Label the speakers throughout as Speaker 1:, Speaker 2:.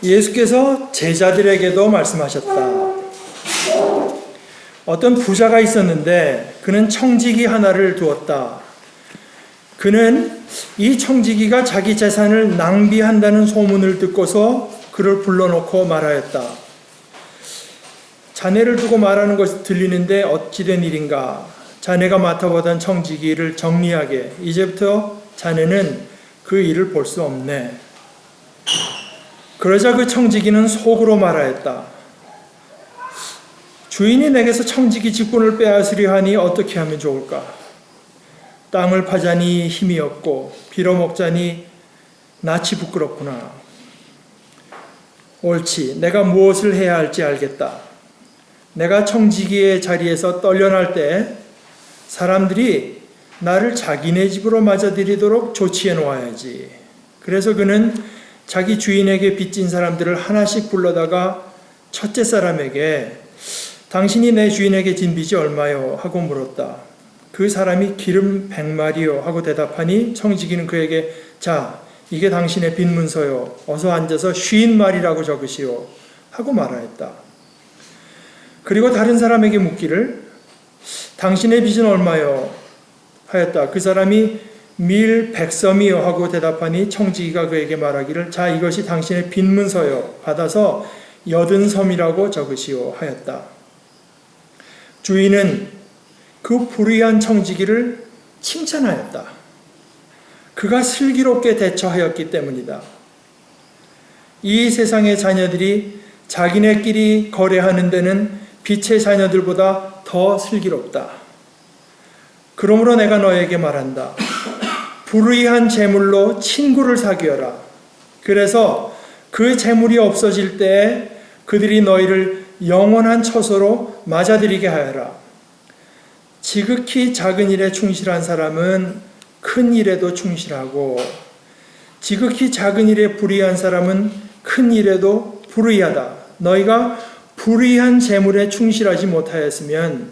Speaker 1: 예수께서 제자들에게도 말씀하셨다. 어떤 부자가 있었는데 그는 청지기 하나를 두었다. 그는 이 청지기가 자기 재산을 낭비한다는 소문을 듣고서 그를 불러놓고 말하였다. 자네를 두고 말하는 것이 들리는데 어찌 된 일인가? 자네가 맡아보던 청지기를 정리하게. 이제부터 자네는 그 일을 볼 수 없네. 그러자 그 청지기는 속으로 말하였다. 주인이 내게서 청지기 직분을 빼앗으려 하니 어떻게 하면 좋을까? 땅을 파자니 힘이 없고 빌어먹자니 낯이 부끄럽구나. 옳지, 내가 무엇을 해야 할지 알겠다. 내가 청지기의 자리에서 떨려날 때 사람들이 나를 자기네 집으로 맞아들이도록 조치해 놓아야지. 그래서 그는 자기 주인에게 빚진 사람들을 하나씩 불러다가 첫째 사람에게 당신이 내 주인에게 진 빚이 얼마요? 하고 물었다. 그 사람이 기름 100마리요 하고 대답하니 청지기는 그에게 자, 이게 당신의 빚 문서요. 어서 앉아서 50마리라고 적으시오 하고 말하였다. 그리고 다른 사람에게 묻기를 당신의 빚은 얼마요? 하였다. 그 사람이 밀 100섬이요 하고 대답하니 청지기가 그에게 말하기를 자, 이것이 당신의 빚 문서요. 받아서 80섬이라고 적으시오 하였다. 주인은 그 불의한 청지기를 칭찬하였다. 그가 슬기롭게 대처하였기 때문이다. 이 세상의 자녀들이 자기네끼리 거래하는 데는 빛의 자녀들보다 더 슬기롭다. 그러므로 내가 너에게 말한다. 불의한 재물로 친구를 사귀어라. 그래서 그 재물이 없어질 때에 그들이 너희를 영원한 처소로 맞아들이게 하여라. 지극히 작은 일에 충실한 사람은 큰 일에도 충실하고 지극히 작은 일에 불의한 사람은 큰 일에도 불의하다. 너희가 불의한 재물에 충실하지 못하였으면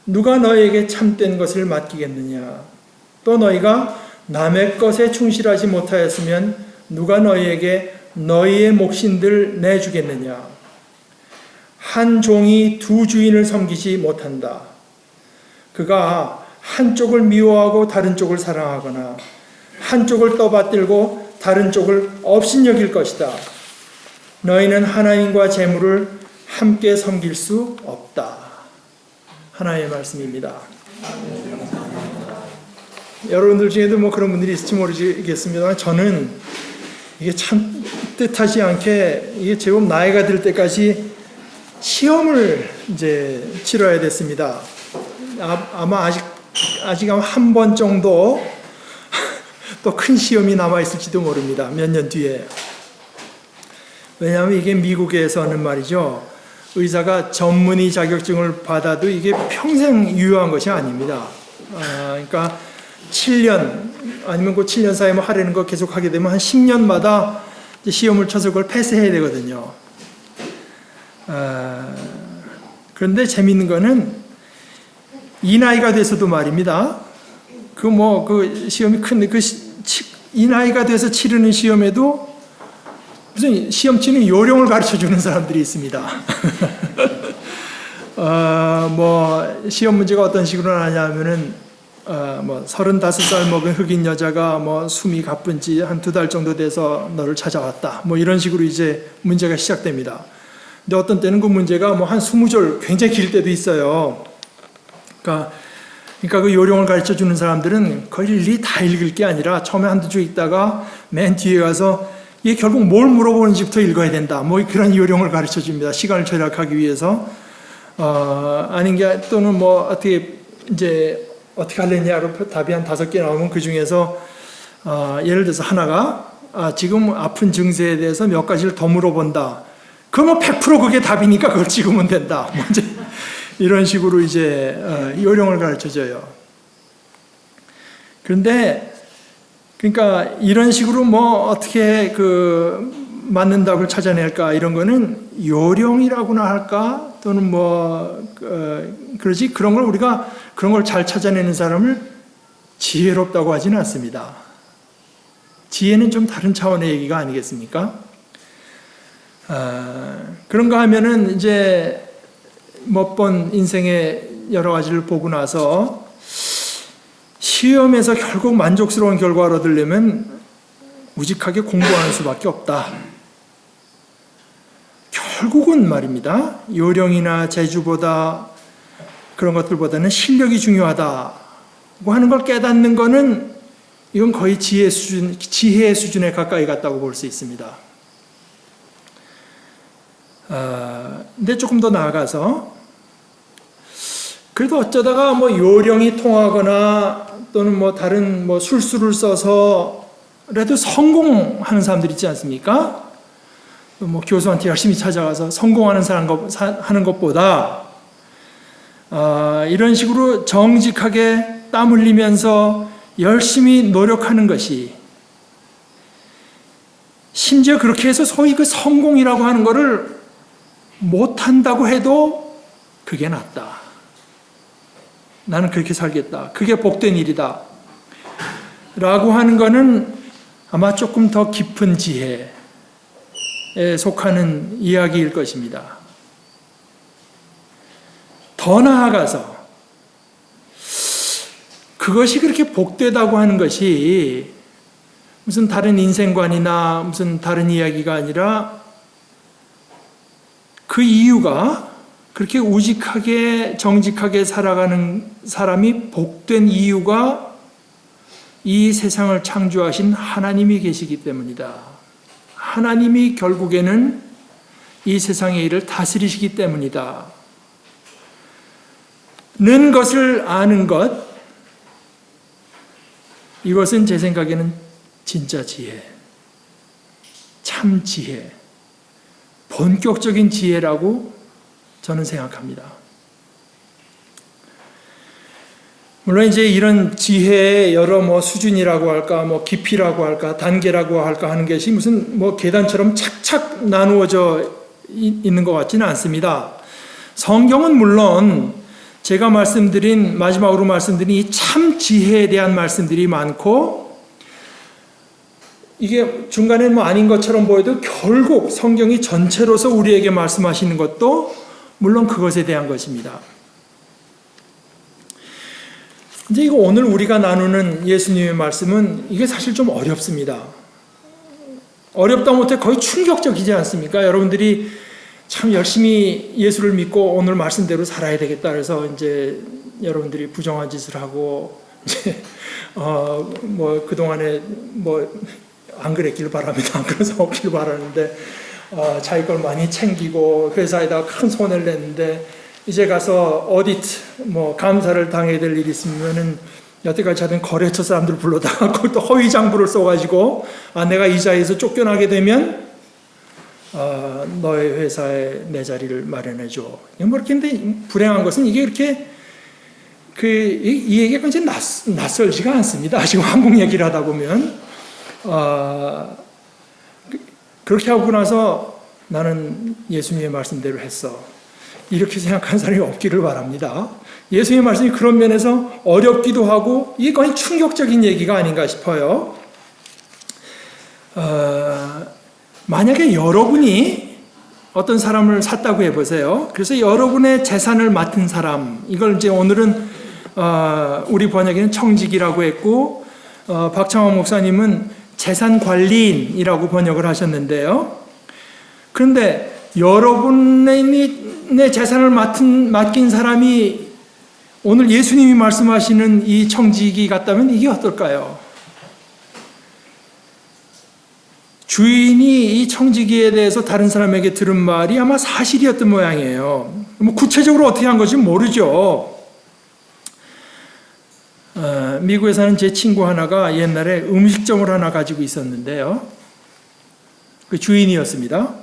Speaker 1: 누가 너희에게 참된 것을 맡기겠느냐? 또 너희가 남의 것에 충실하지 못하였으면 누가 너희에게 너희의 몫인들 내주겠느냐? 한 종이 두 주인을 섬기지 못한다. 그가 한쪽을 미워하고 다른 쪽을 사랑하거나 한쪽을 떠받들고 다른 쪽을 업신여길 것이다. 너희는 하나님과 재물을 함께 섬길 수 없다. 하나님의 말씀입니다. 여러분들 중에도 뭐 그런 분들이 있을지 모르겠습니다만 저는 이게 참 뜻하지 않게 이게 제법 나이가 들 때까지 시험을 이제 치러야 됐습니다. 아마 아직 한 번 정도 또 큰 시험이 남아 있을지도 모릅니다. 몇 년 뒤에. 왜냐하면 이게 미국에서는 말이죠. 의사가 전문의 자격증을 받아도 이게 평생 유효한 것이 아닙니다. 그러니까 7년 아니면 그 7년 사이에 뭐 하려는 거 계속 하게 되면 한 10년마다 시험을 쳐서 그걸 패스해야 되거든요. 그런데 재미있는 거는 이 나이가 돼서도 말입니다. 그 시험이 큰데 이 나이가 돼서 치르는 시험에도 무슨 시험 치는 요령을 가르쳐 주는 사람들이 있습니다. 시험 문제가 어떤 식으로 나냐면은 35살 먹은 흑인 여자가 숨이 가쁜 지 한 2달 정도 돼서 너를 찾아왔다. 이런 식으로 이제 문제가 시작됩니다. 근데 어떤 때는 그 문제가 한 20절 굉장히 길 때도 있어요. 그러니까 그 요령을 가르쳐 주는 사람들은 거의 일일이 다 읽을 게 아니라 처음에 한두 줄 읽다가 맨 뒤에 가서 이게 결국 뭘 물어보는지부터 읽어야 된다. 그런 요령을 가르쳐 줍니다. 시간을 절약하기 위해서. 아닌 게 또는 어떻게 하려냐로 답이 한 5개 나오면 그 중에서 예를 들어서 하나가 지금 아픈 증세에 대해서 몇 가지를 더 물어본다. 그러면 100% 그게 답이니까 그걸 찍으면 된다. 이런 식으로 이제 요령을 가르쳐줘요. 그런데 그러니까 이런 식으로 어떻게 맞는 답을 찾아낼까 이런 거는 요령이라고나 할까 또는 그러지 그런 걸 우리가 그런 걸 잘 찾아내는 사람을 지혜롭다고 하지는 않습니다. 지혜는 좀 다른 차원의 얘기가 아니겠습니까? 그런가 하면은 이제 몇 번 인생의 여러 가지를 보고 나서 시험에서 결국 만족스러운 결과를 얻으려면 우직하게 공부하는 수밖에 없다. 결국은 말입니다. 요령이나 재주보다 그런 것들보다는 실력이 중요하다고 하는 걸 깨닫는 것은 이건 거의 지혜의 수준에 가까이 갔다고 볼 수 있습니다. 근데 조금 더 나아가서 그래도 어쩌다가 뭐 요령이 통하거나 또는 뭐 다른 뭐 술수를 써서라도 성공하는 사람들 있지 않습니까? 뭐 교수한테 열심히 찾아가서 성공하는 사람 하는 것보다 이런 식으로 정직하게 땀 흘리면서 열심히 노력하는 것이, 심지어 그렇게 해서 소위 그 성공이라고 하는 것을 못한다고 해도 그게 낫다. 나는 그렇게 살겠다. 그게 복된 일이다. 라고 하는 것은 아마 조금 더 깊은 지혜에 속하는 이야기일 것입니다. 더 나아가서 그것이 그렇게 복되다고 하는 것이 무슨 다른 인생관이나 무슨 다른 이야기가 아니라 그 이유가 그렇게 우직하게 정직하게 살아가는 사람이 복된 이유가 이 세상을 창조하신 하나님이 계시기 때문이다. 하나님이 결국에는 이 세상의 일을 다스리시기 때문이다. 는 것을 아는 것, 이것은 제 생각에는 진짜 지혜, 참 지혜, 본격적인 지혜라고 저는 생각합니다. 물론 이제 이런 지혜의 여러 뭐 수준이라고 할까, 뭐 깊이라고 할까, 단계라고 할까 하는 것이 무슨 뭐 계단처럼 착착 나누어져 있는 것 같지는 않습니다. 성경은 물론 제가 마지막으로 말씀드린 이 참 지혜에 대한 말씀들이 많고, 이게 중간에 뭐 아닌 것처럼 보여도 결국 성경이 전체로서 우리에게 말씀하시는 것도 물론 그것에 대한 것입니다. 이제 이거 오늘 우리가 나누는 예수님의 말씀은 이게 사실 좀 어렵습니다. 어렵다 못해 거의 충격적이지 않습니까? 여러분들이 참 열심히 예수를 믿고 오늘 말씀대로 살아야 되겠다 그래서 이제 여러분들이 부정한 짓을 하고 이제 뭐 그동안에 뭐 안 그랬길 바랍니다. 그래서 없길 바라는데 자기 걸 많이 챙기고 회사에다가 큰 손해를 냈는데 이제 가서 오디트 뭐 감사를 당해야 될 일이 있으면은 여태까지 하던 거래처 사람들 불러다가 그것도 허위 장부를 써가지고 내가 이 자리에서 쫓겨나게 되면 너의 회사에 내 자리를 마련해줘. 뭐 이렇게 근데 불행한 것은 이게 이렇게 이 얘기가 이제 낯설지가 않습니다. 지금 한국 얘기를 하다 보면 그렇게 하고 나서 나는 예수님의 말씀대로 했어. 이렇게 생각하는 사람이 없기를 바랍니다. 예수님의 말씀이 그런 면에서 어렵기도 하고 이게 거의 충격적인 얘기가 아닌가 싶어요. 만약에 여러분이 어떤 사람을 샀다고 해보세요. 그래서 여러분의 재산을 맡은 사람, 이걸 이제 오늘은 우리 번역에는 청직이라고 했고 박창원 목사님은 재산관리인이라고 번역을 하셨는데요. 그런데 여러분의 재산을 맡긴 사람이 오늘 예수님이 말씀하시는 이 청지기 같다면 이게 어떨까요? 주인이 이 청지기에 대해서 다른 사람에게 들은 말이 아마 사실이었던 모양이에요. 뭐 구체적으로 어떻게 한 건지 모르죠. 미국에 사는 제 친구 하나가 옛날에 음식점을 하나 가지고 있었는데요. 그 주인이었습니다.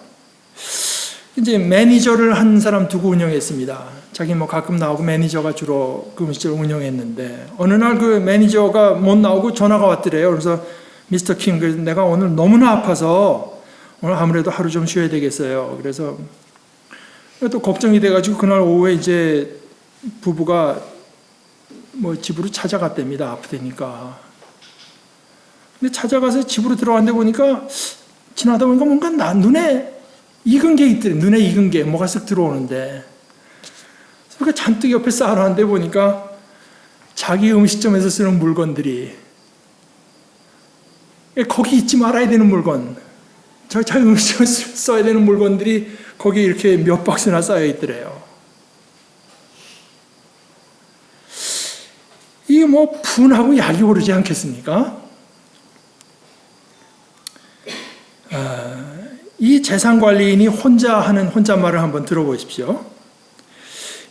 Speaker 1: 이제 매니저를 한 사람 두고 운영했습니다. 자기 뭐 가끔 나오고 매니저가 주로 그 음식점을 운영했는데 어느 날 그 매니저가 못 나오고 전화가 왔더래요. 그래서 미스터 킴, 내가 오늘 너무나 아파서 오늘 아무래도 하루 좀 쉬어야 되겠어요. 그래서 또 걱정이 돼가지고 그날 오후에 이제 부부가 뭐 집으로 찾아갔답니다. 아프다니까. 근데 찾아가서 집으로 들어갔는데 보니까 지나다 보니까 뭔가 눈에 익은 게 있더래. 눈에 익은 게 뭐가 쓱 들어오는데. 그러니까 잔뜩 옆에 쌓아놨는데 보니까 자기 음식점에서 쓰는 물건들이 거기 잊지 말아야 되는 물건, 자기 음식점에서 써야 되는 물건들이 거기 이렇게 몇 박스나 쌓여 있더래요. 이게 뭐 분하고 약이 오르지 않겠습니까? 이 재산관리인이 혼자 하는 혼잣말을 한번 들어보십시오.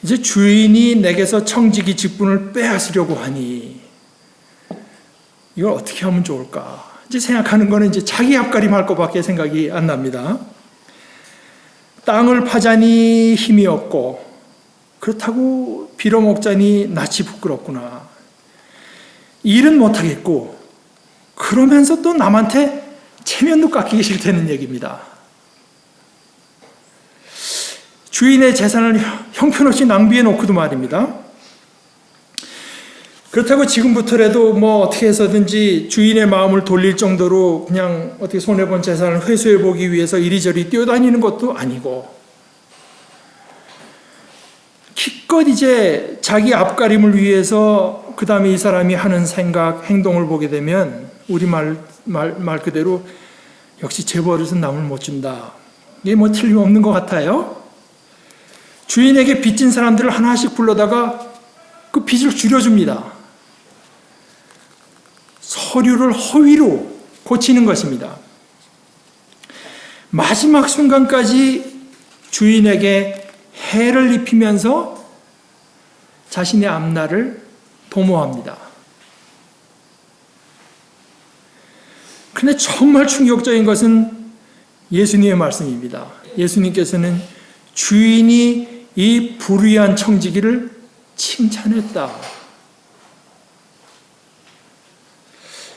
Speaker 1: 이제 주인이 내게서 청지기 직분을 빼앗으려고 하니 이걸 어떻게 하면 좋을까? 이제 생각하는 거는 이제 자기 앞가림 할 것밖에 생각이 안 납니다. 땅을 파자니 힘이 없고 그렇다고 빌어먹자니 낯이 부끄럽구나. 일은 못하겠고 그러면서 또 남한테 체면도 깎이기 싫다는 얘기입니다. 주인의 재산을 형편없이 낭비해 놓고도 말입니다. 그렇다고 지금부터라도 뭐 어떻게 해서든지 주인의 마음을 돌릴 정도로 그냥 어떻게 손해본 재산을 회수해 보기 위해서 이리저리 뛰어다니는 것도 아니고 기껏 이제 자기 앞가림을 위해서 그 다음에 이 사람이 하는 생각, 행동을 보게 되면 우리 말 그대로 역시 제 버릇은 남을 못 준다. 이게 뭐 틀림없는 것 같아요. 주인에게 빚진 사람들을 하나씩 불러다가 그 빚을 줄여줍니다. 서류를 허위로 고치는 것입니다. 마지막 순간까지 주인에게 해를 입히면서 자신의 앞날을 도모합니다. 그런데 정말 충격적인 것은 예수님의 말씀입니다. 예수님께서는 주인이 이 불의한 청지기를 칭찬했다.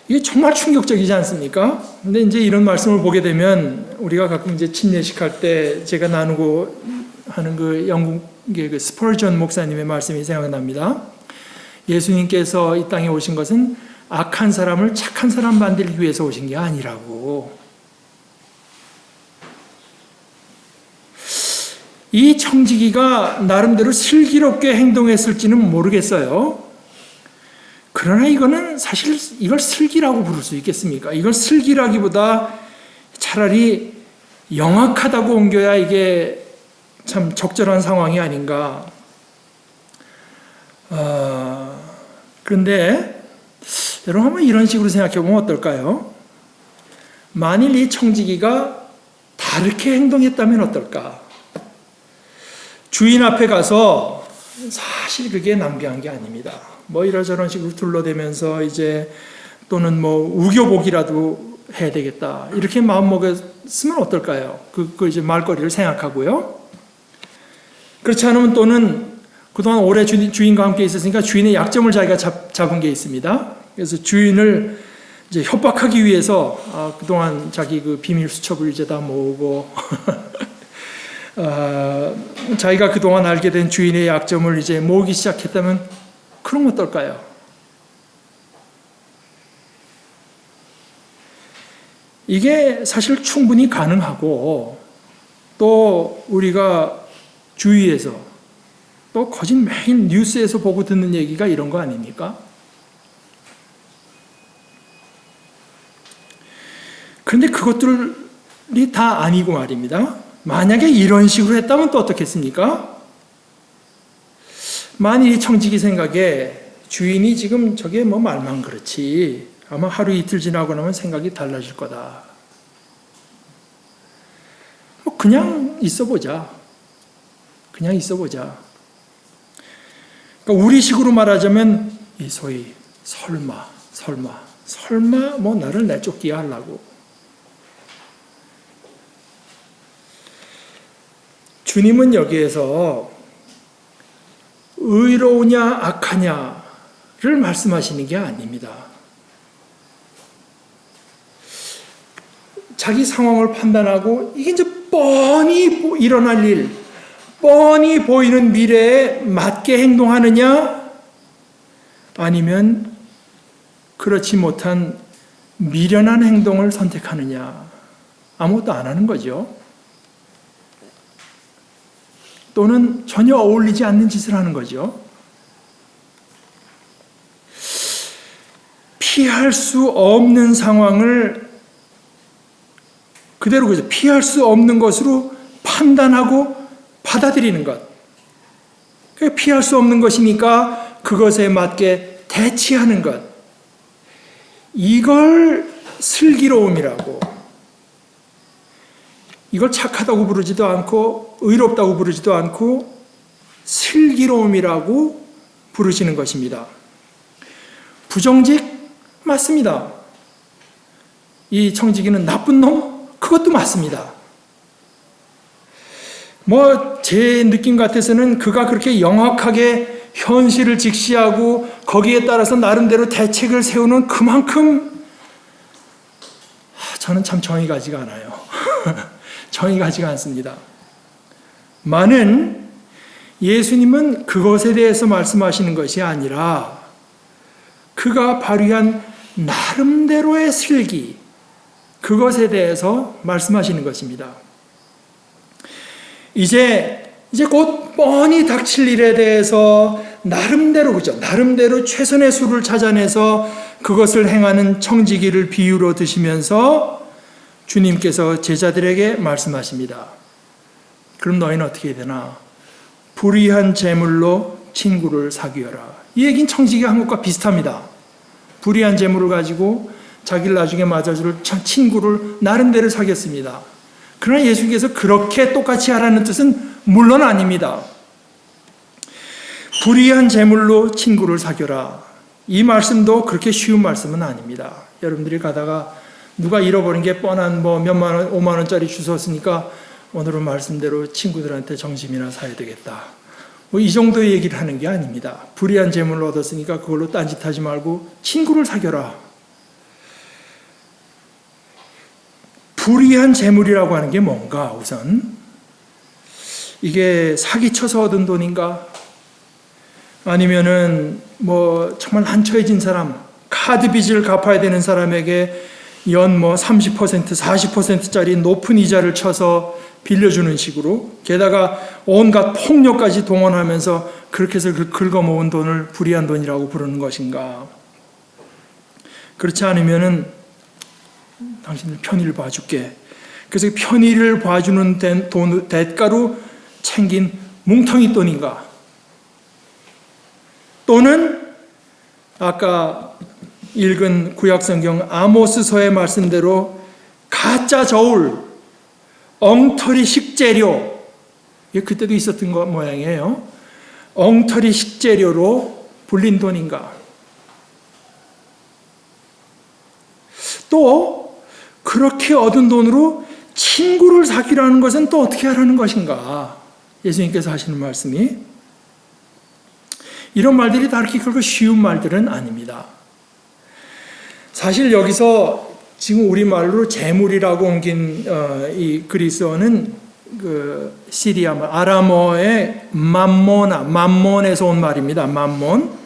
Speaker 1: 이게 정말 충격적이지 않습니까? 근데 이제 이런 말씀을 보게 되면 우리가 가끔 이제 침례식 할 때 제가 나누고 하는 그 영국의 그 스펄전 목사님의 말씀이 생각납니다. 예수님께서 이 땅에 오신 것은 악한 사람을 착한 사람 만들기 위해서 오신 게 아니라고. 이 청지기가 나름대로 슬기롭게 행동했을지는 모르겠어요. 그러나 이거는 사실 이걸 슬기라고 부를 수 있겠습니까? 이걸 슬기라기보다 차라리 영악하다고 옮겨야 이게 참 적절한 상황이 아닌가. 그런데 여러분 한번 이런 식으로 생각해 보면 어떨까요? 만일 이 청지기가 다르게 행동했다면 어떨까? 주인 앞에 가서 사실 그게 낭비한 게 아닙니다. 뭐 이러저런 식으로 둘러대면서 이제 또는 뭐 우겨보기라도 해야 되겠다. 이렇게 마음먹었으면 어떨까요? 그 이제 말거리를 생각하고요. 그렇지 않으면 또는 그동안 오래 주인과 함께 있었으니까 주인의 약점을 자기가 잡은 게 있습니다. 그래서 주인을 이제 협박하기 위해서 그동안 자기 그 비밀 수첩을 이제 다 모으고 자기가 그동안 알게 된 주인의 약점을 이제 모으기 시작했다면 그럼 어떨까요? 이게 사실 충분히 가능하고 또 우리가 주위에서 또 거짓 매일 뉴스에서 보고 듣는 얘기가 이런 거 아닙니까? 그런데 그것들이 다 아니고 말입니다. 만약에 이런 식으로 했다면 또 어떻겠습니까? 만일 이 청지기 생각에 주인이 지금 저게 뭐 말만 그렇지 아마 하루 이틀 지나고 나면 생각이 달라질 거다. 뭐 그냥 있어보자. 그냥 있어보자. 그러니까 우리식으로 말하자면 이 소위 설마 뭐 나를 내쫓기야 하려고. 주님은 여기에서 의로우냐 악하냐를 말씀하시는 게 아닙니다. 자기 상황을 판단하고 이게 이제 뻔히 일어날 일, 뻔히 보이는 미래에 맞게 행동하느냐 아니면 그렇지 못한 미련한 행동을 선택하느냐 아무것도 안 하는 거죠. 또는 전혀 어울리지 않는 짓을 하는 거죠. 피할 수 없는 상황을 그대로 그죠. 피할 수 없는 것으로 판단하고 받아들이는 것. 피할 수 없는 것이니까 그것에 맞게 대치하는 것. 이걸 슬기로움이라고. 이걸 착하다고 부르지도 않고 의롭다고 부르지도 않고 슬기로움이라고 부르시는 것입니다. 부정직 맞습니다. 이 청지기는 나쁜 놈? 그것도 맞습니다. 제 느낌 같아서는 그가 그렇게 영악하게 현실을 직시하고 거기에 따라서 나름대로 대책을 세우는 그만큼 저는 참 정이 가지가 않아요. 정이 가지가 않습니다. 많은 예수님은 그것에 대해서 말씀하시는 것이 아니라 그가 발휘한 나름대로의 슬기, 그것에 대해서 말씀하시는 것입니다. 이제 곧 뻔히 닥칠 일에 대해서 나름대로, 그죠? 나름대로 최선의 수를 찾아내서 그것을 행하는 청지기를 비유로 드시면서 주님께서 제자들에게 말씀하십니다. 그럼 너희는 어떻게 해야 되나? 불의한 재물로 친구를 사귀어라. 이 얘기는 청지기가 한 것과 비슷합니다. 불의한 재물을 가지고 자기를 나중에 맞아줄 친구를 나름대로 사귀었습니다. 그러나 예수께서 그렇게 똑같이 하라는 뜻은 물론 아닙니다. 불의한 재물로 친구를 사귀어라. 이 말씀도 그렇게 쉬운 말씀은 아닙니다. 여러분들이 가다가 누가 잃어버린 게 뻔한 몇만 원, 5만 원짜리 주웠으니까 오늘은 말씀대로 친구들한테 정심이나 사야 되겠다. 이 정도의 얘기를 하는 게 아닙니다. 불의한 재물을 얻었으니까 그걸로 딴짓하지 말고 친구를 사귀어라. 불의한 재물이라고 하는 게 뭔가 우선? 이게 사기쳐서 얻은 돈인가? 아니면은 정말 난처해진 사람, 카드 빚을 갚아야 되는 사람에게 연 30%, 40%짜리 높은 이자를 쳐서 빌려주는 식으로, 게다가 온갖 폭력까지 동원하면서 그렇게 해서 긁어모은 돈을 불의한 돈이라고 부르는 것인가? 그렇지 않으면은 당신들 편의를 봐줄게. 그래서 편의를 봐주는 대가로 챙긴 뭉텅이 돈인가? 또는 아까 읽은 구약성경 아모스서의 말씀대로 가짜 저울, 엉터리 식재료, 이게 그때도 있었던 것 모양이에요. 엉터리 식재료로 불린 돈인가? 또 그렇게 얻은 돈으로 친구를 사귀라는 것은 또 어떻게 하라는 것인가? 예수님께서 하시는 말씀이 이런 말들이 다 그렇게 그렇게 쉬운 말들은 아닙니다. 사실 여기서 지금 우리말로 재물이라고 옮긴 이 그리스어는 그 시리아 말, 아람어의 맘몬에서 온 말입니다. 맘몬.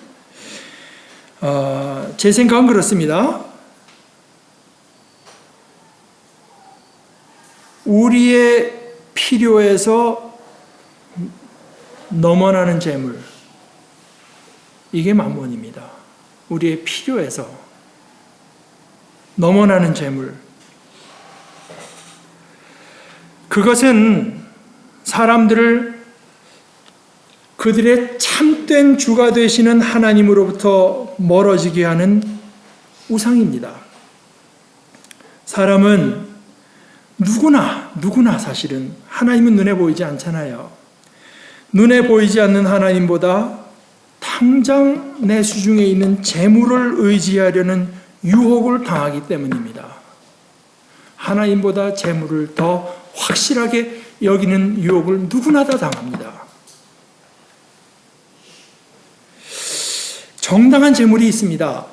Speaker 1: 제 생각은 그렇습니다. 우리의 필요에서 넘어나는 재물, 이게 맘몬입니다. 우리의 필요에서 넘어나는 재물. 그것은 사람들을 그들의 참된 주가 되시는 하나님으로부터 멀어지게 하는 우상입니다. 사람은 누구나 사실은 하나님은 눈에 보이지 않잖아요. 눈에 보이지 않는 하나님보다 당장 내 수중에 있는 재물을 의지하려는 유혹을 당하기 때문입니다. 하나님보다 재물을 더 확실하게 여기는 유혹을 누구나 다 당합니다. 정당한 재물이 있습니다.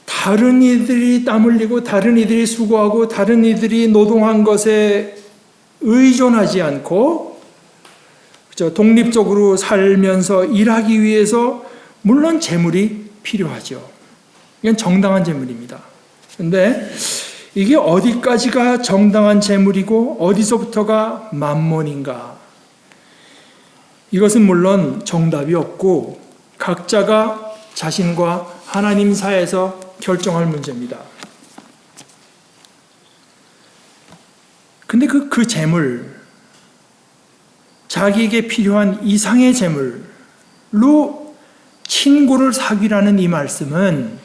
Speaker 1: 다른 이들이 땀 흘리고 다른 이들이 수고하고 다른 이들이 노동한 것에 의존하지 않고 독립적으로 살면서 일하기 위해서 물론 재물이 필요하죠. 이건 정당한 재물입니다. 그런데 이게 어디까지가 정당한 재물이고 어디서부터가 맘몬인가? 이것은 물론 정답이 없고 각자가 자신과 하나님 사이에서 결정할 문제입니다. 근데 그 재물, 자기에게 필요한 이상의 재물로 친구를 사귀라는 이 말씀은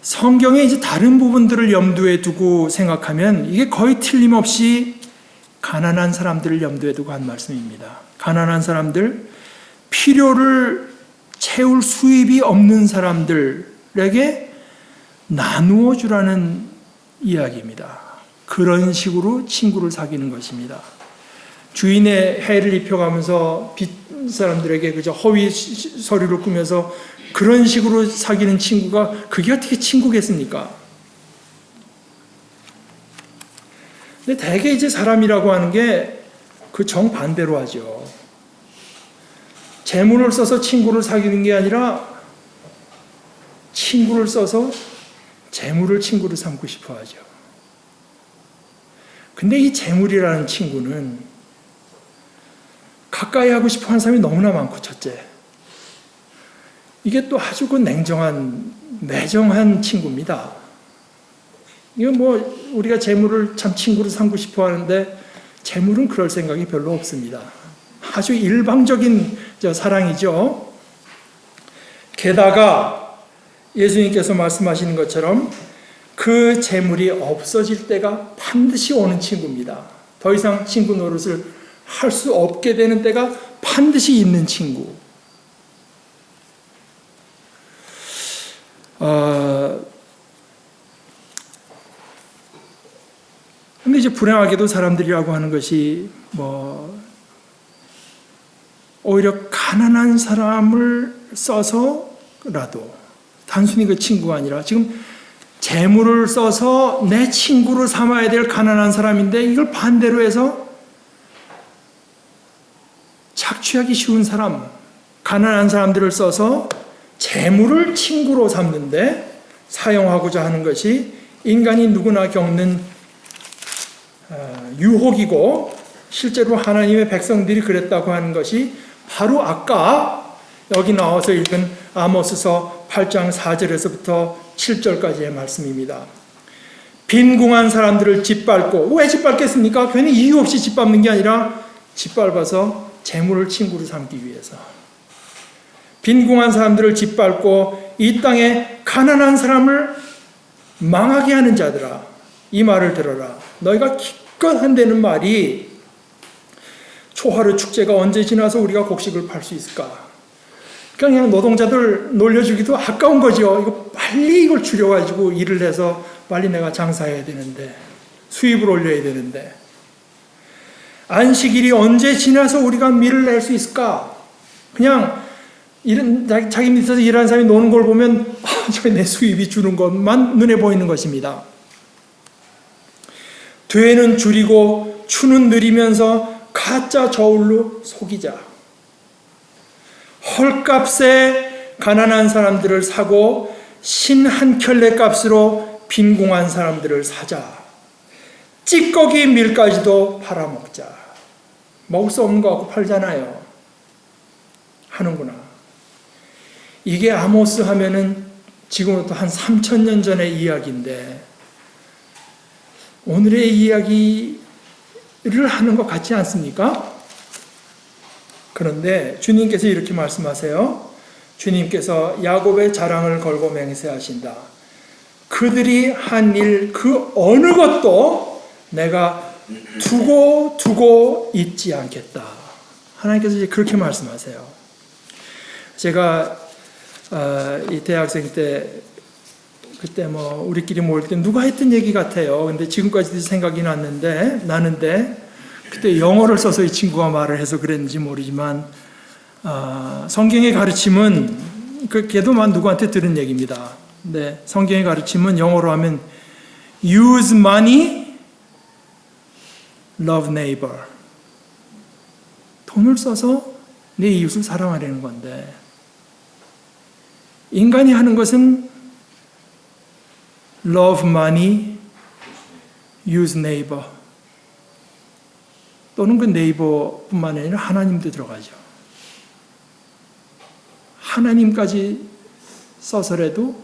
Speaker 1: 성경의 이제 다른 부분들을 염두에 두고 생각하면 이게 거의 틀림없이 가난한 사람들을 염두에 두고 한 말씀입니다. 가난한 사람들, 필요를 채울 수입이 없는 사람들에게 나누어 주라는 이야기입니다. 그런 식으로 친구를 사귀는 것입니다. 주인의 해를 입혀가면서 빚 사람들에게 그저 허위 서류를 꾸며서 그런 식으로 사귀는 친구가 그게 어떻게 친구겠습니까? 근데 대개 이제 사람이라고 하는 게 그 정반대로 하죠. 재물을 써서 친구를 사귀는 게 아니라 친구를 써서 재물을 친구로 삼고 싶어 하죠. 근데 이 재물이라는 친구는 가까이 하고 싶어 하는 사람이 너무나 많고, 첫째. 이게 또 아주 그 매정한 친구입니다. 이건 우리가 재물을 참 친구로 삼고 싶어 하는데 재물은 그럴 생각이 별로 없습니다. 아주 일방적인 사랑이죠. 게다가 예수님께서 말씀하시는 것처럼 그 재물이 없어질 때가 반드시 오는 친구입니다. 더 이상 친구 노릇을 할 수 없게 되는 때가 반드시 있는 친구. 근데 이제 불행하게도 사람들이라고 하는 것이 오히려 가난한 사람을 써서라도 단순히 그 친구가 아니라 지금 재물을 써서 내 친구로 삼아야 될 가난한 사람인데 이걸 반대로 해서 착취하기 쉬운 사람, 가난한 사람들을 써서 재물을 친구로 삼는데 사용하고자 하는 것이 인간이 누구나 겪는 유혹이고 실제로 하나님의 백성들이 그랬다고 하는 것이 바로 아까 여기 나와서 읽은 아모스서 8장 4절에서부터 7절까지의 말씀입니다. 빈궁한 사람들을 짓밟고, 왜 짓밟겠습니까? 괜히 이유 없이 짓밟는 게 아니라 짓밟아서 재물을 친구로 삼기 위해서. 빈궁한 사람들을 짓밟고 이 땅에 가난한 사람을 망하게 하는 자들아, 이 말을 들어라. 너희가 기껏 한다는 말이 초하루 축제가 언제 지나서 우리가 곡식을 팔 수 있을까? 그냥 노동자들 놀려주기도 아까운 거죠. 이거 빨리 이걸 줄여가지고 일을 해서 빨리 내가 장사해야 되는데, 수입을 올려야 되는데, 안식일이 언제 지나서 우리가 밀을 낼 수 있을까? 그냥 자기 밑에서 일하는 사람이 노는 걸 보면 저기 내 수입이 주는 것만 눈에 보이는 것입니다. 되는 줄이고 추는 느리면서 가짜 저울로 속이자. 헐값에 가난한 사람들을 사고 신 한 켤레 값으로 빈궁한 사람들을 사자. 찌꺼기 밀까지도 팔아먹자. 먹을 수 없는 거 갖고 팔잖아요. 하는구나. 이게 아모스 하면은 지금부터 한 3,000년 전의 이야기인데 오늘의 이야기를 하는 것 같지 않습니까? 그런데 주님께서 이렇게 말씀하세요. 주님께서 야곱의 자랑을 걸고 맹세하신다. 그들이 한 일 그 어느 것도 내가 두고 잊지 않겠다. 하나님께서 이제 그렇게 말씀하세요. 제가 이 대학생 때 그때 우리끼리 모일 때 누가 했던 얘기 같아요. 근데 지금까지도 생각이 나는데 그때 영어를 써서 이 친구가 말을 해서 그랬는지 모르지만 성경의 가르침은 걔도 누구한테 들은 얘기입니다. 네, 성경의 가르침은 영어로 하면 use money, love neighbor. 돈을 써서 내 이웃을 사랑하려는 건데 인간이 하는 것은 love money, use neighbor. 또는 그 네이버뿐만 아니라 하나님도 들어가죠. 하나님까지 써서라도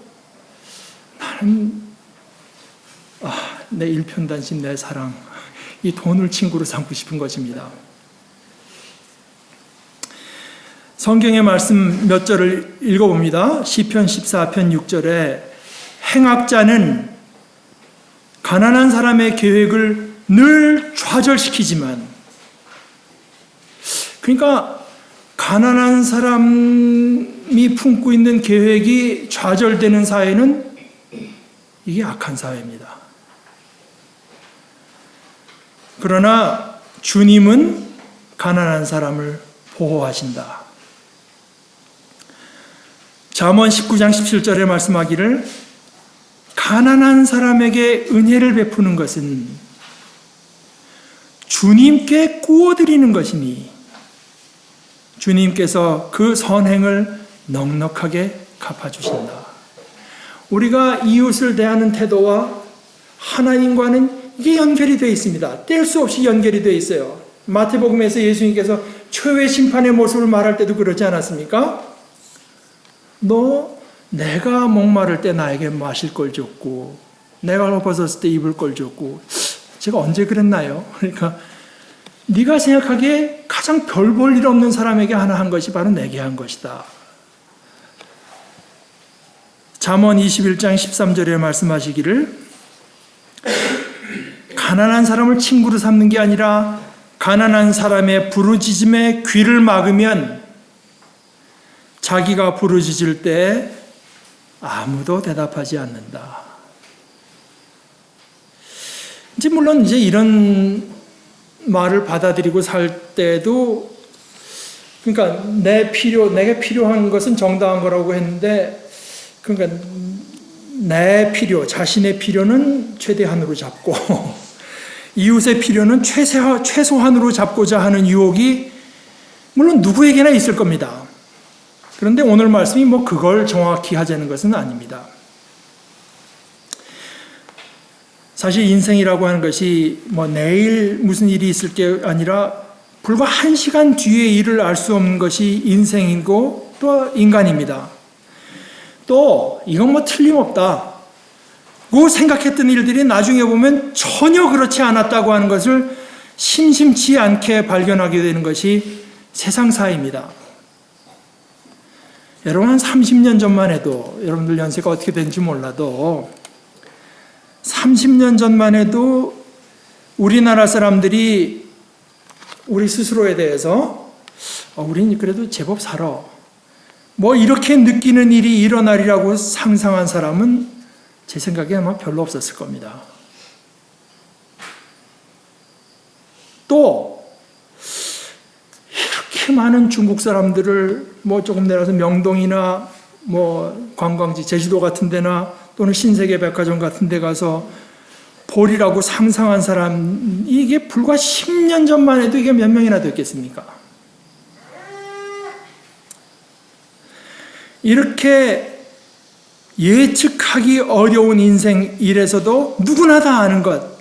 Speaker 1: 나는 내 일편단심, 내 사랑, 이 돈을 친구로 삼고 싶은 것입니다. 성경의 말씀 몇 절을 읽어봅니다. 시편 14편 6절에 행악자는 가난한 사람의 계획을 늘 좌절시키지만, 그러니까 가난한 사람이 품고 있는 계획이 좌절되는 사회는 이게 악한 사회입니다. 그러나 주님은 가난한 사람을 보호하신다. 잠언 19장 17절에 말씀하기를 가난한 사람에게 은혜를 베푸는 것은 주님께 구워드리는 것이니 주님께서 그 선행을 넉넉하게 갚아주신다. 우리가 이웃을 대하는 태도와 하나님과는 이게 연결이 되어 있습니다. 뗄 수 없이 연결이 되어 있어요. 마태복음에서 예수님께서 최후의 심판의 모습을 말할 때도 그러지 않았습니까? 너 내가 목마를 때 나에게 마실 걸 줬고 내가 벗었을 때 입을 걸 줬고 제가 언제 그랬나요? 그러니까 네가 생각하기에 가장 별 볼 일 없는 사람에게 하나 한 것이 바로 내게 한 것이다. 잠언 21장 13절에 말씀하시기를 가난한 사람을 친구로 삼는 게 아니라 가난한 사람의 부르짖음에 귀를 막으면 자기가 부르짖을 때 아무도 대답하지 않는다. 물론 이런 말을 받아들이고 살 때도, 그러니까 내게 필요한 것은 정당한 거라고 했는데, 그러니까 내 필요, 자신의 필요는 최대한으로 잡고 이웃의 필요는 최소한으로 잡고자 하는 유혹이 물론 누구에게나 있을 겁니다. 그런데 오늘 말씀이 그걸 정확히 하자는 것은 아닙니다. 사실 인생이라고 하는 것이 내일 무슨 일이 있을 게 아니라 불과 1시간 뒤의 일을 알 수 없는 것이 인생이고 또 인간입니다. 또 이건 틀림없다 고 생각했던 일들이 나중에 보면 전혀 그렇지 않았다고 하는 것을 심심치 않게 발견하게 되는 것이 세상사입니다. 여러분, 한 30년 전만 해도, 여러분들 연세가 어떻게 되는지 몰라도 30년 전만 해도 우리나라 사람들이 우리 스스로에 대해서 우린 그래도 제법 살아, 이렇게 느끼는 일이 일어나리라고 상상한 사람은 제 생각에 아마 별로 없었을 겁니다. 또 이렇게 많은 중국 사람들을 조금 내려서 명동이나 관광지 제주도 같은 데나 또는 신세계 백화점 같은 데 가서 보리라고 상상한 사람, 이게 불과 10년 전만 해도 이게 몇 명이나 됐겠습니까? 이렇게 예측하기 어려운 인생 일에서도 누구나 다 아는 것,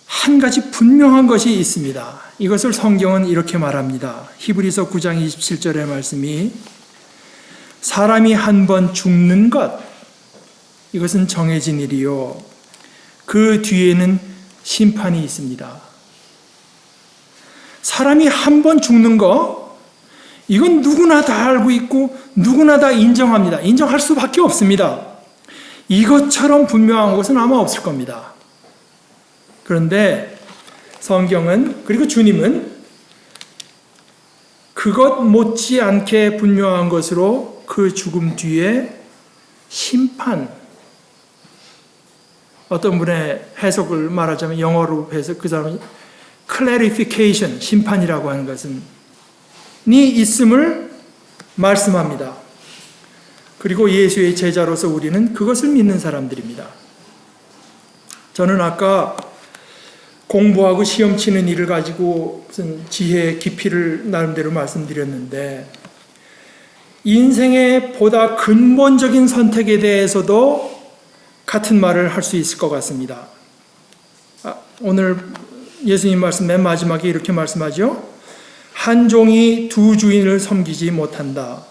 Speaker 1: 한 가지 분명한 것이 있습니다. 이것을 성경은 이렇게 말합니다. 히브리서 9장 27절의 말씀이 사람이 한 번 죽는 것, 이것은 정해진 일이요 그 뒤에는 심판이 있습니다. 사람이 한 번 죽는 거, 이건 누구나 다 알고 있고 누구나 다 인정합니다. 인정할 수밖에 없습니다. 이것처럼 분명한 것은 아마 없을 겁니다. 그런데 성경은, 그리고 주님은 그것 못지않게 분명한 것으로 그 죽음 뒤에 심판, 어떤 분의 해석을 말하자면 영어로 해서 그 사람이 clarification, 심판이라고 하는 것은 이 있음을 말씀합니다. 그리고 예수의 제자로서 우리는 그것을 믿는 사람들입니다. 저는 아까 공부하고 시험 치는 일을 가지고 무슨 지혜의 깊이를 나름대로 말씀드렸는데, 인생의 보다 근본적인 선택에 대해서도 같은 말을 할 수 있을 것 같습니다. 오늘 예수님 말씀 맨 마지막에 이렇게 말씀하죠. 한 종이 두 주인을 섬기지 못한다.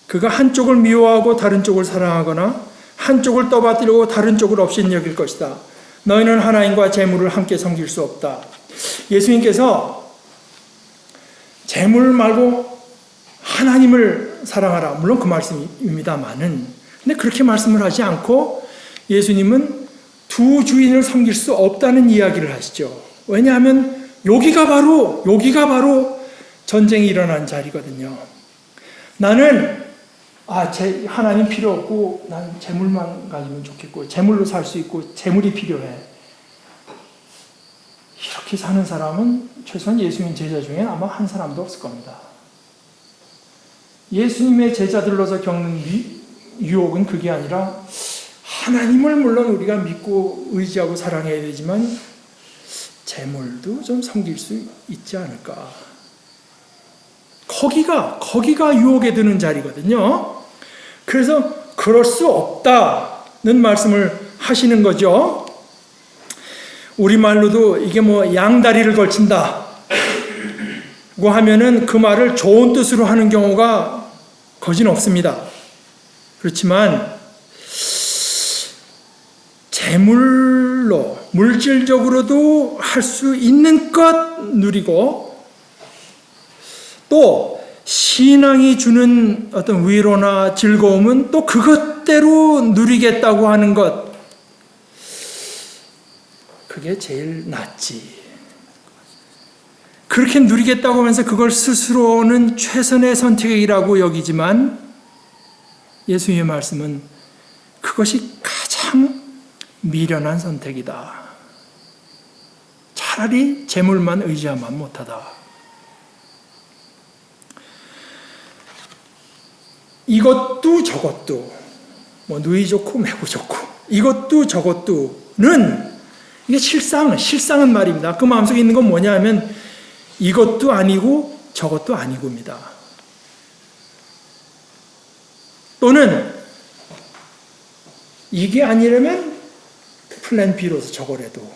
Speaker 1: 그가 한쪽을 미워하고 다른 쪽을 사랑하거나 한쪽을 떠받들고 다른 쪽을 업신여길 것이다. 너희는 하나님과 재물을 함께 섬길 수 없다. 예수님께서 재물 말고 하나님을 사랑하라. 물론 그 말씀입니다만은, 근데 그렇게 말씀을 하지 않고 예수님은 두 주인을 섬길 수 없다는 이야기를 하시죠. 왜냐하면 여기가 바로 전쟁이 일어난 자리거든요. 나는 하나님 필요 없고 난 재물만 가지면 좋겠고 재물로 살 수 있고 재물이 필요해. 이렇게 사는 사람은 최소한 예수님 제자 중에 아마 한 사람도 없을 겁니다. 예수님의 제자들로서 겪는 유혹은 그게 아니라 하나님을 물론 우리가 믿고 의지하고 사랑해야 되지만 재물도 좀 섬길 수 있지 않을까. 거기가 유혹에 드는 자리거든요. 그래서 그럴 수 없다는 말씀을 하시는 거죠. 우리말로도 이게 양다리를 걸친다고 하면은 그 말을 좋은 뜻으로 하는 경우가 거진 없습니다. 그렇지만 재물로 물질적으로도 할 수 있는 것 누리고 또 신앙이 주는 어떤 위로나 즐거움은 또 그것대로 누리겠다고 하는 것, 그게 제일 낫지. 그렇게 누리겠다고 하면서 그걸 스스로는 최선의 선택이라고 여기지만 예수님의 말씀은 그것이 가장 미련한 선택이다. 차라리 재물만 의지하면 못하다. 이것도 저것도 누이 좋고 매고 좋고 이것도 저것도는 이게 실상은 말입니다. 그 마음속에 있는 건 뭐냐 하면 이것도 아니고 저것도 아니고입니다. 또는 이게 아니라면 플랜 B로서 저거라도,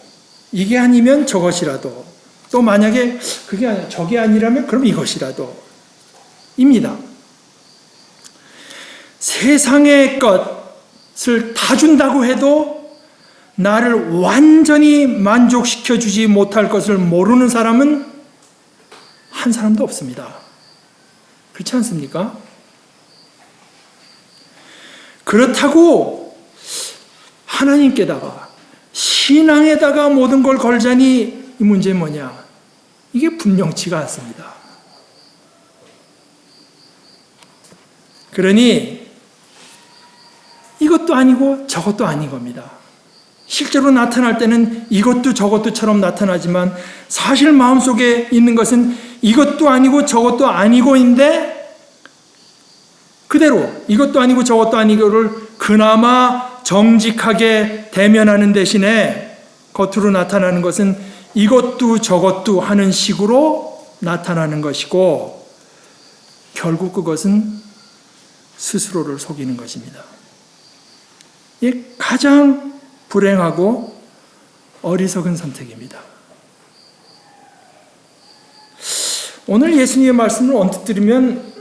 Speaker 1: 이게 아니면 저것이라도, 또 만약에 그게 아니라 저게 아니라면 그럼 이것이라도 입니다. 세상의 것을 다 준다고 해도 나를 완전히 만족시켜 주지 못할 것을 모르는 사람은 한 사람도 없습니다. 그렇지 않습니까? 그렇다고 하나님께다가 신앙에다가 모든 걸 걸자니 이 문제는 뭐냐? 이게 분명치가 않습니다. 그러니 이것도 아니고 저것도 아닌 겁니다. 실제로 나타날 때는 이것도 저것도처럼 나타나지만 사실 마음속에 있는 것은 이것도 아니고 저것도 아니고인데 그대로 이것도 아니고 저것도 아니고를 그나마 정직하게 대면하는 대신에 겉으로 나타나는 것은 이것도 저것도 하는 식으로 나타나는 것이고 결국 그것은 스스로를 속이는 것입니다. 이 가장 불행하고 어리석은 선택입니다. 오늘 예수님의 말씀을 언뜻 들으면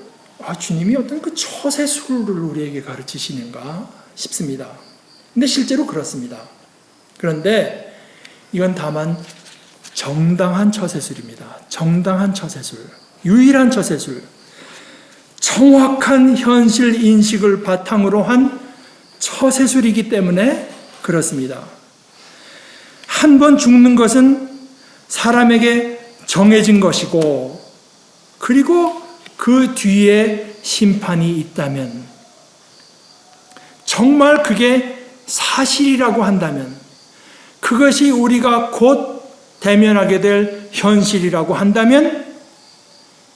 Speaker 1: 주님이 어떤 그 처세술을 우리에게 가르치시는가 싶습니다. 근데 실제로 그렇습니다. 그런데 이건 다만 정당한 처세술입니다. 정당한 처세술, 유일한 처세술, 정확한 현실 인식을 바탕으로 한 처세술이기 때문에 그렇습니다. 한 번 죽는 것은 사람에게 정해진 것이고 그리고 그 뒤에 심판이 있다면 정말 그게 사실이라고 한다면 그것이 우리가 곧 대면하게 될 현실이라고 한다면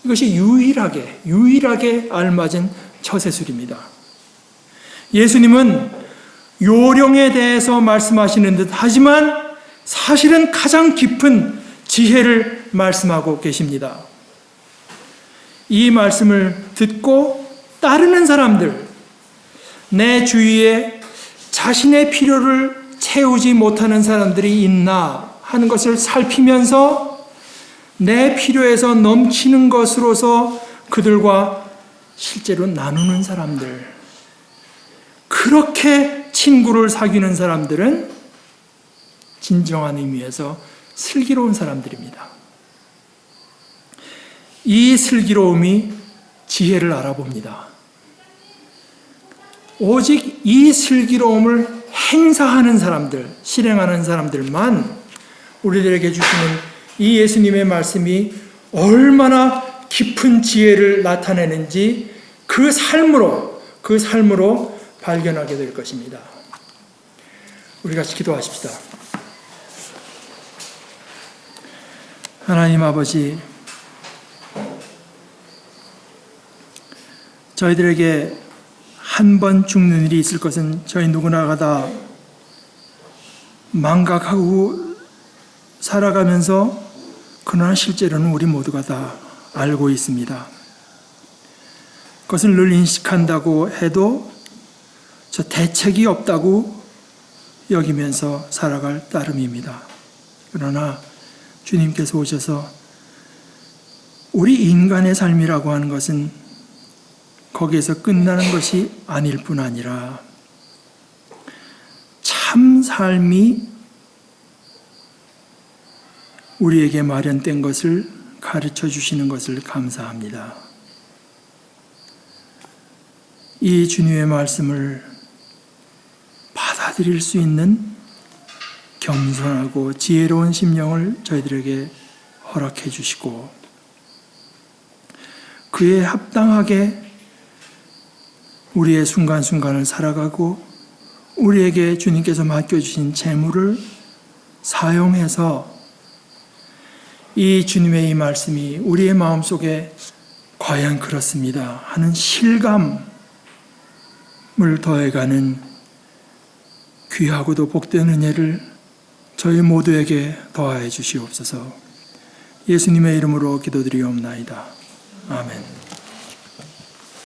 Speaker 1: 이것이 유일하게 알맞은 처세술입니다. 예수님은 요령에 대해서 말씀하시는 듯 하지만 사실은 가장 깊은 지혜를 말씀하고 계십니다. 이 말씀을 듣고 따르는 사람들, 내 주위에 자신의 필요를 채우지 못하는 사람들이 있나 하는 것을 살피면서 내 필요에서 넘치는 것으로서 그들과 실제로 나누는 사람들, 그렇게 친구를 사귀는 사람들은 진정한 의미에서 슬기로운 사람들입니다. 이 슬기로움이 지혜를 알아봅니다. 오직 이 슬기로움을 행사하는 사람들, 실행하는 사람들만 우리들에게 주시는 이 예수님의 말씀이 얼마나 깊은 지혜를 나타내는지 그 삶으로 발견하게 될 것입니다. 우리 같이 기도하십시다. 하나님 아버지, 저희들에게 한 번 죽는 일이 있을 것은 저희 누구나가 다 망각하고 살아가면서, 그러나 실제로는 우리 모두가 다 알고 있습니다. 그것을 늘 인식한다고 해도 저 대책이 없다고 여기면서 살아갈 따름입니다. 그러나 주님께서 오셔서 우리 인간의 삶이라고 하는 것은 거기에서 끝나는 것이 아닐 뿐 아니라 참 삶이 우리에게 마련된 것을 가르쳐 주시는 것을 감사합니다. 이 주님의 말씀을 받아들일 수 있는 겸손하고 지혜로운 심령을 저희들에게 허락해 주시고, 그에 합당하게 우리의 순간순간을 살아가고 우리에게 주님께서 맡겨주신 재물을 사용해서 이 주님의 이 말씀이 우리의 마음속에 과연 그렇습니다 하는 실감을 더해가는 귀하고도 복된 은혜를 저희 모두에게 더하여 주시옵소서. 예수님의 이름으로 기도드리옵나이다. 아멘.